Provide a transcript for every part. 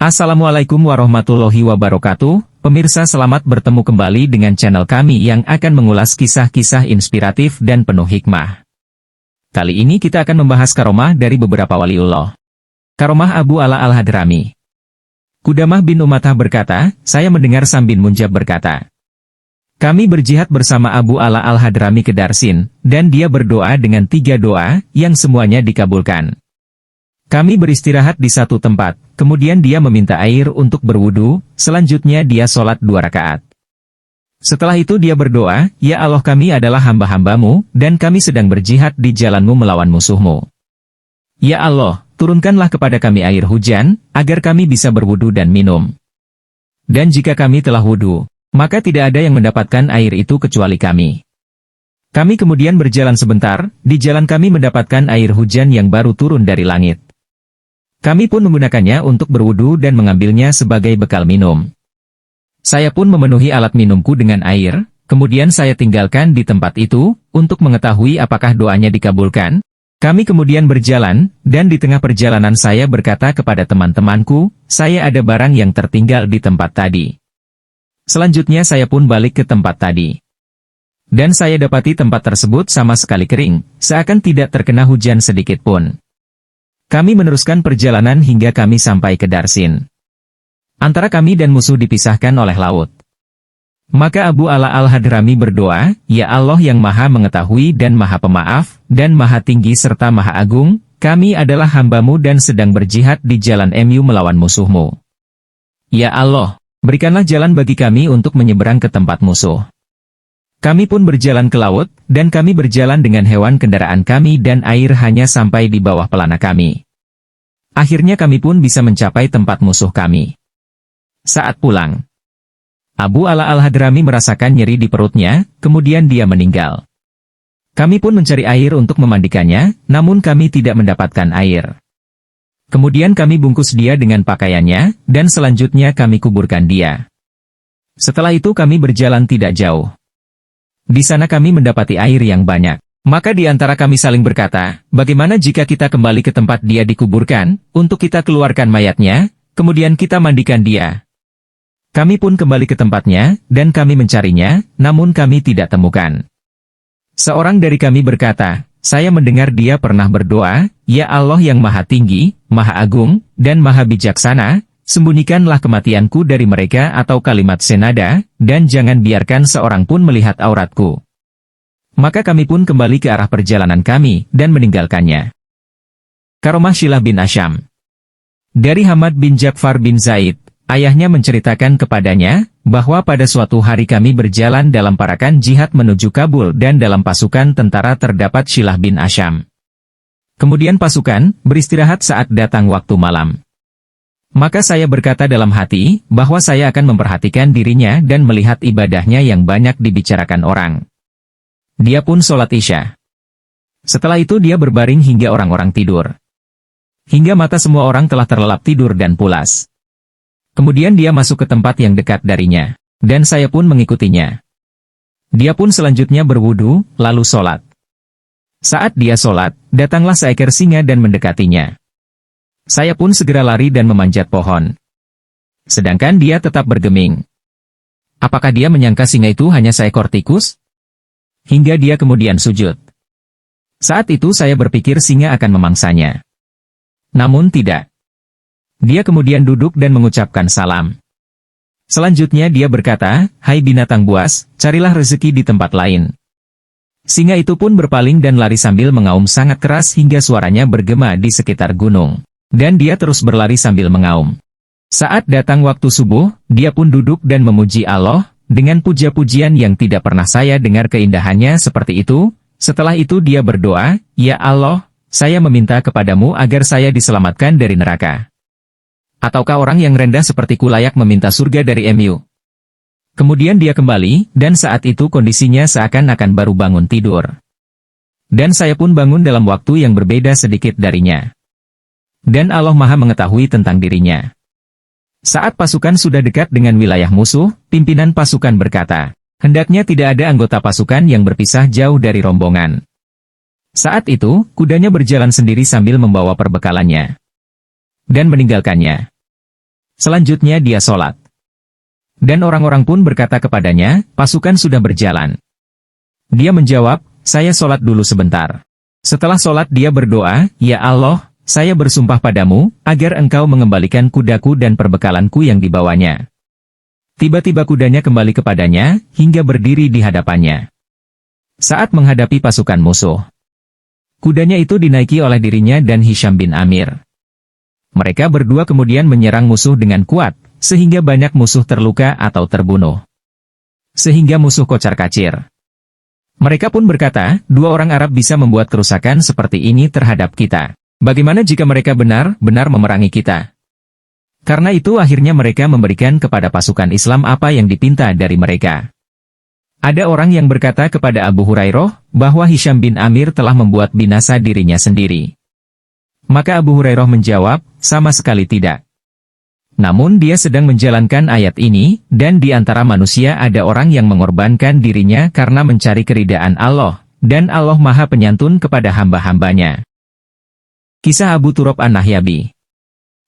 Assalamualaikum warahmatullahi wabarakatuh, pemirsa selamat bertemu kembali dengan channel kami yang akan mengulas kisah-kisah inspiratif dan penuh hikmah. Kali ini kita akan membahas karomah dari beberapa waliullah. Karomah Abu Ala al-Hadrami. Qudamah bin Umattah berkata, saya mendengar Sam bin Munjab berkata, kami berjihad bersama Abu Ala al-Hadrami ke Darsin, dan dia berdoa dengan 3 doa, yang semuanya dikabulkan. Kami beristirahat di satu tempat, kemudian dia meminta air untuk berwudu, selanjutnya dia sholat 2 rakaat. Setelah itu dia berdoa, ya Allah kami adalah hamba-hambamu, dan kami sedang berjihad di jalanmu melawan musuhmu. Ya Allah, turunkanlah kepada kami air hujan, agar kami bisa berwudu dan minum. Dan jika kami telah wudu, maka tidak ada yang mendapatkan air itu kecuali kami. Kami kemudian berjalan sebentar, di jalan kami mendapatkan air hujan yang baru turun dari langit. Kami pun menggunakannya untuk berwudu dan mengambilnya sebagai bekal minum. Saya pun memenuhi alat minumku dengan air, kemudian saya tinggalkan di tempat itu, untuk mengetahui apakah doanya dikabulkan. Kami kemudian berjalan, dan di tengah perjalanan saya berkata kepada teman-temanku, saya ada barang yang tertinggal di tempat tadi. Selanjutnya saya pun balik ke tempat tadi. Dan saya dapati tempat tersebut sama sekali kering, seakan tidak terkena hujan sedikit pun. Kami meneruskan perjalanan hingga kami sampai ke Darsin. Antara kami dan musuh dipisahkan oleh laut. Maka Abu Ala al-Hadrami berdoa, ya Allah yang maha mengetahui dan maha pemaaf, dan maha tinggi serta maha agung, kami adalah hambamu dan sedang berjihad di jalan MU melawan musuhmu. Ya Allah, berikanlah jalan bagi kami untuk menyeberang ke tempat musuh. Kami pun berjalan ke laut, dan kami berjalan dengan hewan kendaraan kami dan air hanya sampai di bawah pelana kami. Akhirnya kami pun bisa mencapai tempat musuh kami. Saat pulang, Abu Ala al-Hadrami merasakan nyeri di perutnya, kemudian dia meninggal. Kami pun mencari air untuk memandikannya, namun kami tidak mendapatkan air. Kemudian kami bungkus dia dengan pakaiannya, dan selanjutnya kami kuburkan dia. Setelah itu kami berjalan tidak jauh. Di sana kami mendapati air yang banyak. Maka di antara kami saling berkata, bagaimana jika kita kembali ke tempat dia dikuburkan, untuk kita keluarkan mayatnya, kemudian kita mandikan dia. Kami pun kembali ke tempatnya, dan kami mencarinya, namun kami tidak temukan. Seorang dari kami berkata, saya mendengar dia pernah berdoa, ya Allah yang maha tinggi, maha agung, dan maha bijaksana, sembunyikanlah kematianku dari mereka atau kalimat senada, dan jangan biarkan seorang pun melihat auratku. Maka kami pun kembali ke arah perjalanan kami, dan meninggalkannya. Karomah Shilah bin Asyam. Dari Hamad bin Ja'far bin Zaid, ayahnya menceritakan kepadanya, bahwa pada suatu hari kami berjalan dalam parakan jihad menuju Kabul dan dalam pasukan tentara terdapat Shilah bin Asyam. Kemudian pasukan beristirahat saat datang waktu malam. Maka saya berkata dalam hati, bahwa saya akan memperhatikan dirinya dan melihat ibadahnya yang banyak dibicarakan orang. Dia pun sholat Isya. Setelah itu dia berbaring hingga orang-orang tidur. Hingga mata semua orang telah terlelap tidur dan pulas. Kemudian dia masuk ke tempat yang dekat darinya, dan saya pun mengikutinya. Dia pun selanjutnya berwudu, lalu sholat. Saat dia sholat, datanglah seekor singa dan mendekatinya. Saya pun segera lari dan memanjat pohon. Sedangkan dia tetap bergeming. Apakah dia menyangka singa itu hanya seekor tikus? Hingga dia kemudian sujud. Saat itu saya berpikir singa akan memangsanya. Namun tidak. Dia kemudian duduk dan mengucapkan salam. Selanjutnya dia berkata, hai binatang buas, carilah rezeki di tempat lain. Singa itu pun berpaling dan lari sambil mengaum sangat keras hingga suaranya bergema di sekitar gunung. Dan dia terus berlari sambil mengaum. Saat datang waktu subuh, dia pun duduk dan memuji Allah, dengan puja-pujian yang tidak pernah saya dengar keindahannya seperti itu. Setelah itu dia berdoa, ya Allah, saya meminta kepadamu agar saya diselamatkan dari neraka. Ataukah orang yang rendah sepertiku layak meminta surga dari MU? Kemudian dia kembali, dan saat itu kondisinya seakan-akan baru bangun tidur. Dan saya pun bangun dalam waktu yang berbeda sedikit darinya. Dan Allah maha mengetahui tentang dirinya. Saat pasukan sudah dekat dengan wilayah musuh, pimpinan pasukan berkata, hendaknya tidak ada anggota pasukan yang berpisah jauh dari rombongan. Saat itu, kudanya berjalan sendiri sambil membawa perbekalannya. Dan meninggalkannya. Selanjutnya dia sholat. Dan orang-orang pun berkata kepadanya, pasukan sudah berjalan. Dia menjawab, saya sholat dulu sebentar. Setelah sholat dia berdoa, ya Allah, saya bersumpah padamu, agar engkau mengembalikan kudaku dan perbekalanku yang dibawanya. Tiba-tiba kudanya kembali kepadanya, hingga berdiri di hadapannya. Saat menghadapi pasukan musuh, kudanya itu dinaiki oleh dirinya dan Hisham bin Amir. Mereka berdua kemudian menyerang musuh dengan kuat, sehingga banyak musuh terluka atau terbunuh. Sehingga musuh kocar-kacir. Mereka pun berkata, dua orang Arab bisa membuat kerusakan seperti ini terhadap kita. Bagaimana jika mereka benar-benar memerangi kita? Karena itu akhirnya mereka memberikan kepada pasukan Islam apa yang dipinta dari mereka. Ada orang yang berkata kepada Abu Hurairah, bahwa Hisham bin Amir telah membuat binasa dirinya sendiri. Maka Abu Hurairah menjawab, sama sekali tidak. Namun dia sedang menjalankan ayat ini, dan di antara manusia ada orang yang mengorbankan dirinya karena mencari keridaan Allah, dan Allah Maha Penyantun kepada hamba-hambanya. Kisah Abu Turab An-Nahyabi.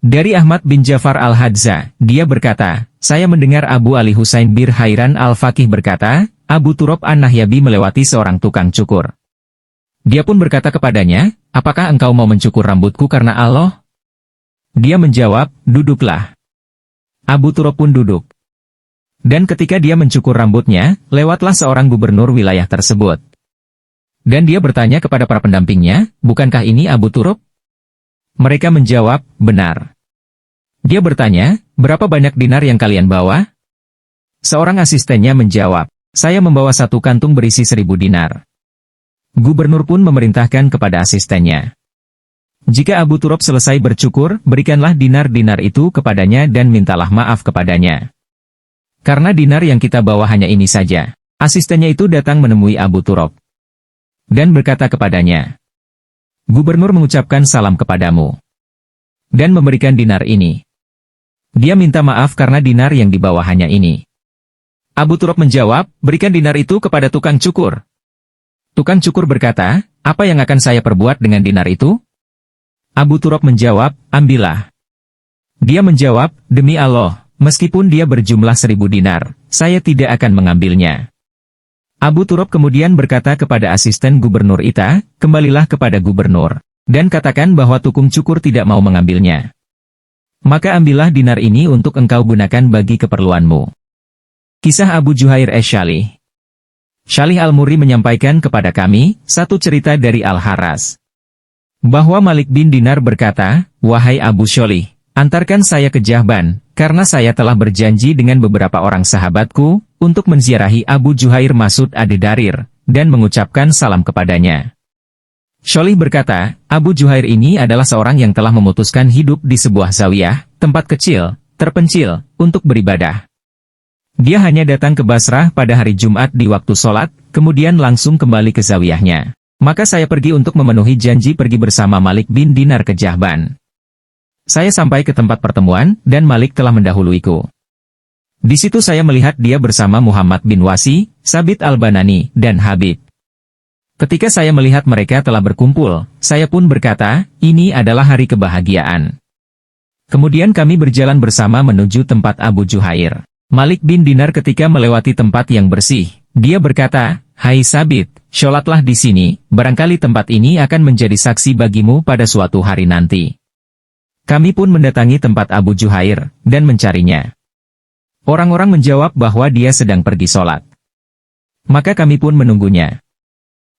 Dari Ahmad bin Ja'far Al-Hadza, dia berkata, saya mendengar Abu Ali Husain bin Hairan Al-Faqih berkata, Abu Turab An-Nahyabi melewati seorang tukang cukur. Dia pun berkata kepadanya, apakah engkau mau mencukur rambutku karena Allah? Dia menjawab, duduklah. Abu Turab pun duduk. Dan ketika dia mencukur rambutnya, lewatlah seorang gubernur wilayah tersebut. Dan dia bertanya kepada para pendampingnya, bukankah ini Abu Turab? Mereka menjawab, benar. Dia bertanya, berapa banyak dinar yang kalian bawa? Seorang asistennya menjawab, saya membawa 1 kantung berisi 1000 dinar. Gubernur pun memerintahkan kepada asistennya. Jika Abu Turab selesai bercukur, berikanlah dinar-dinar itu kepadanya dan mintalah maaf kepadanya. Karena dinar yang kita bawa hanya ini saja. Asistennya itu datang menemui Abu Turab dan berkata kepadanya, Gubernur mengucapkan salam kepadamu dan memberikan dinar ini. Dia minta maaf karena dinar yang dibawa hanya ini. Abu Turab menjawab, berikan dinar itu kepada tukang cukur. Tukang cukur berkata, apa yang akan saya perbuat dengan dinar itu? Abu Turab menjawab, ambillah. Dia menjawab, demi Allah, meskipun dia berjumlah 1000 dinar, saya tidak akan mengambilnya. Abu Turab kemudian berkata kepada asisten gubernur Ita, kembalilah kepada gubernur, dan katakan bahwa tukang cukur tidak mau mengambilnya. Maka ambillah dinar ini untuk engkau gunakan bagi keperluanmu. Kisah Abu Juhair Shalih. Shalih Al-Murri menyampaikan kepada kami, satu cerita dari Al-Haras. Bahwa Malik bin Dinar berkata, wahai Abu Shalih, antarkan saya ke Jahban, karena saya telah berjanji dengan beberapa orang sahabatku, untuk menziarahi Abu Juhair Mas'ud Ad-Darir, dan mengucapkan salam kepadanya. Shalih berkata, Abu Juhair ini adalah seorang yang telah memutuskan hidup di sebuah zawiyah, tempat kecil, terpencil, untuk beribadah. Dia hanya datang ke Basrah pada hari Jumat di waktu sholat, kemudian langsung kembali ke zawiyahnya. Maka saya pergi untuk memenuhi janji pergi bersama Malik bin Dinar ke Jahban. Saya sampai ke tempat pertemuan, dan Malik telah mendahuluiku. Di situ saya melihat dia bersama Muhammad bin Wasi, Sabit Al-Banani, dan Habib. Ketika saya melihat mereka telah berkumpul, saya pun berkata, ini adalah hari kebahagiaan. Kemudian kami berjalan bersama menuju tempat Abu Juhair. Malik bin Dinar ketika melewati tempat yang bersih, dia berkata, hai Sabit, sholatlah di sini, barangkali tempat ini akan menjadi saksi bagimu pada suatu hari nanti. Kami pun mendatangi tempat Abu Juhair, dan mencarinya. Orang-orang menjawab bahwa dia sedang pergi sholat. Maka kami pun menunggunya.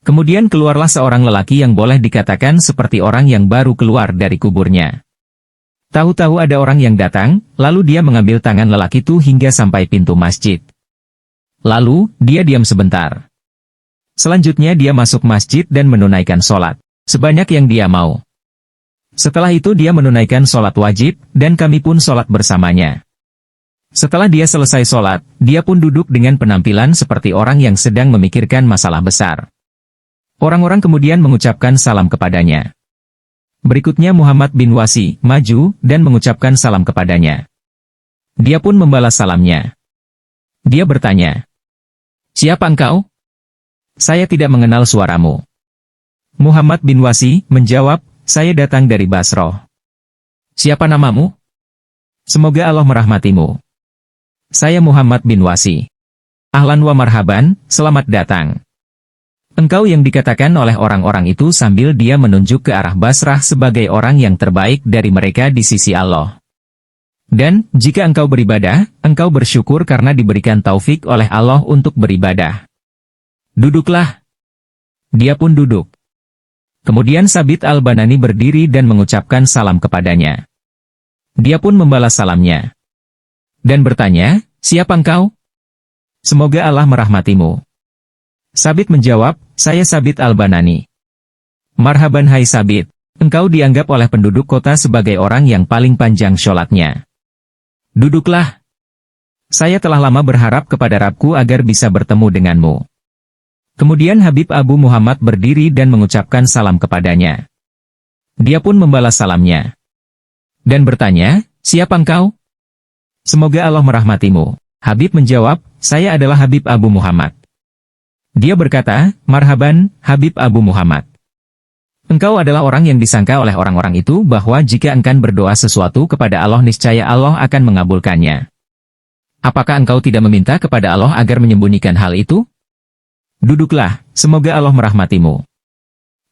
Kemudian keluarlah seorang lelaki yang boleh dikatakan seperti orang yang baru keluar dari kuburnya. Tahu-tahu ada orang yang datang, lalu dia mengambil tangan lelaki itu hingga sampai pintu masjid. Lalu, dia diam sebentar. Selanjutnya dia masuk masjid dan menunaikan sholat, sebanyak yang dia mau. Setelah itu dia menunaikan sholat wajib, dan kami pun sholat bersamanya. Setelah dia selesai sholat, dia pun duduk dengan penampilan seperti orang yang sedang memikirkan masalah besar. Orang-orang kemudian mengucapkan salam kepadanya. Berikutnya Muhammad bin Wasi maju dan mengucapkan salam kepadanya. Dia pun membalas salamnya. Dia bertanya, siapa engkau? Saya tidak mengenal suaramu. Muhammad bin Wasi menjawab, saya datang dari Basrah. Siapa namamu? Semoga Allah merahmatimu. Saya Muhammad bin Wasi. Ahlan wa marhaban, selamat datang. Engkau yang dikatakan oleh orang-orang itu sambil dia menunjuk ke arah Basrah sebagai orang yang terbaik dari mereka di sisi Allah. Dan, jika engkau beribadah, engkau bersyukur karena diberikan taufik oleh Allah untuk beribadah. Duduklah. Dia pun duduk. Kemudian Sabit al-Banani berdiri dan mengucapkan salam kepadanya. Dia pun membalas salamnya. Dan bertanya, siapa engkau? Semoga Allah merahmatimu. Sabit menjawab, saya Sabit al-Banani. Marhaban hai Sabit, engkau dianggap oleh penduduk kota sebagai orang yang paling panjang sholatnya. Duduklah. Saya telah lama berharap kepada Rabbku agar bisa bertemu denganmu. Kemudian Habib Abu Muhammad berdiri dan mengucapkan salam kepadanya. Dia pun membalas salamnya. Dan bertanya, siapa engkau? Semoga Allah merahmatimu. Habib menjawab, saya adalah Habib Abu Muhammad. Dia berkata, marhaban, Habib Abu Muhammad. Engkau adalah orang yang disangka oleh orang-orang itu bahwa jika engkau berdoa sesuatu kepada Allah niscaya Allah akan mengabulkannya. Apakah engkau tidak meminta kepada Allah agar menyembunyikan hal itu? Duduklah, semoga Allah merahmatimu.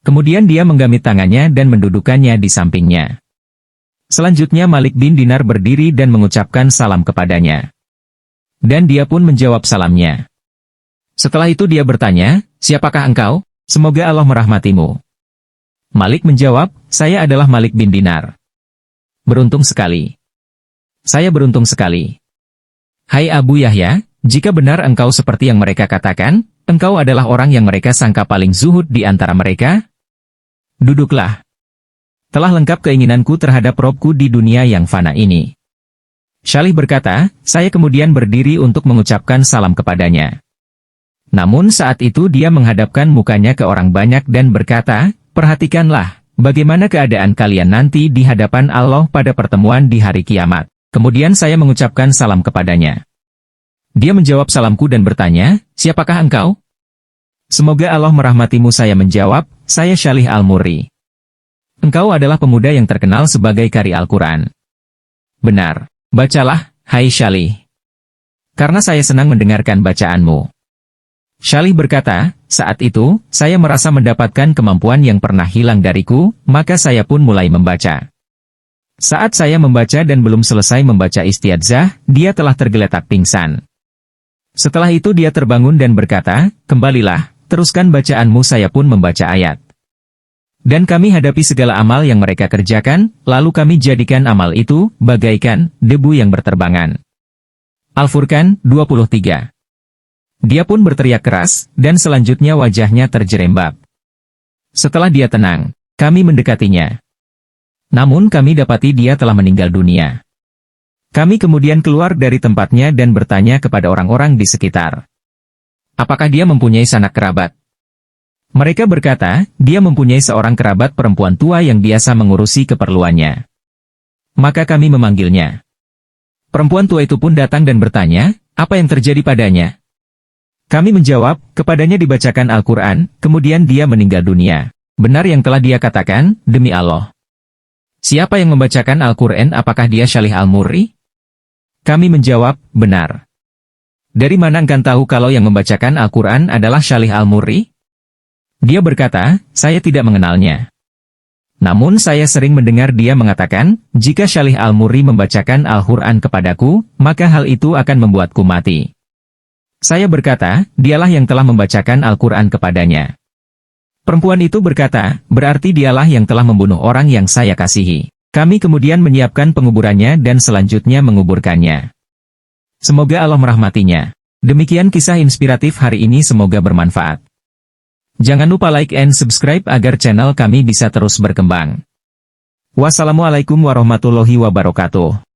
Kemudian dia menggamit tangannya dan mendudukkannya di sampingnya. Selanjutnya Malik bin Dinar berdiri dan mengucapkan salam kepadanya. Dan dia pun menjawab salamnya. Setelah itu dia bertanya, siapakah engkau? Semoga Allah merahmatimu. Malik menjawab, saya adalah Malik bin Dinar. Beruntung sekali. Saya beruntung sekali. Hai Abu Yahya, jika benar engkau seperti yang mereka katakan, engkau adalah orang yang mereka sangka paling zuhud di antara mereka? Duduklah. Telah lengkap keinginanku terhadap Robku di dunia yang fana ini. Syalih berkata, saya kemudian berdiri untuk mengucapkan salam kepadanya. Namun saat itu dia menghadapkan mukanya ke orang banyak dan berkata, perhatikanlah, bagaimana keadaan kalian nanti di hadapan Allah pada pertemuan di hari kiamat. Kemudian saya mengucapkan salam kepadanya. Dia menjawab salamku dan bertanya, siapakah engkau? Semoga Allah merahmatimu. Saya menjawab, saya Syalih Al-Murri. Engkau adalah pemuda yang terkenal sebagai qari Al-Quran. Benar, bacalah, hai Syalih. Karena saya senang mendengarkan bacaanmu. Syalih berkata, saat itu, saya merasa mendapatkan kemampuan yang pernah hilang dariku, maka saya pun mulai membaca. Saat saya membaca dan belum selesai membaca istiadzah, dia telah tergeletak pingsan. Setelah itu dia terbangun dan berkata, kembalilah, teruskan bacaanmu. Saya pun membaca ayat. Dan kami hadapi segala amal yang mereka kerjakan, lalu kami jadikan amal itu, bagaikan, debu yang berterbangan. Al-Furqan, 23. Dia pun berteriak keras, dan selanjutnya wajahnya terjerembab. Setelah dia tenang, kami mendekatinya. Namun kami dapati dia telah meninggal dunia. Kami kemudian keluar dari tempatnya dan bertanya kepada orang-orang di sekitar. Apakah dia mempunyai sanak kerabat? Mereka berkata, dia mempunyai seorang kerabat perempuan tua yang biasa mengurusi keperluannya. Maka kami memanggilnya. Perempuan tua itu pun datang dan bertanya, apa yang terjadi padanya? Kami menjawab, kepadanya dibacakan Al-Quran, kemudian dia meninggal dunia. Benar yang telah dia katakan, demi Allah. Siapa yang membacakan Al-Quran? Apakah dia Syalih Al-Murri? Kami menjawab, benar. Dari mana engkau tahu kalau yang membacakan Al-Quran adalah Syalih Al-Murri? Dia berkata, saya tidak mengenalnya. Namun saya sering mendengar dia mengatakan, jika Syalih Al-Murri membacakan Al-Quran kepadaku, maka hal itu akan membuatku mati. Saya berkata, dialah yang telah membacakan Al-Quran kepadanya. Perempuan itu berkata, berarti dialah yang telah membunuh orang yang saya kasihi. Kami kemudian menyiapkan penguburannya dan selanjutnya menguburkannya. Semoga Allah merahmatinya. Demikian kisah inspiratif hari ini, semoga bermanfaat. Jangan lupa like and subscribe agar channel kami bisa terus berkembang. Wassalamualaikum warahmatullahi wabarakatuh.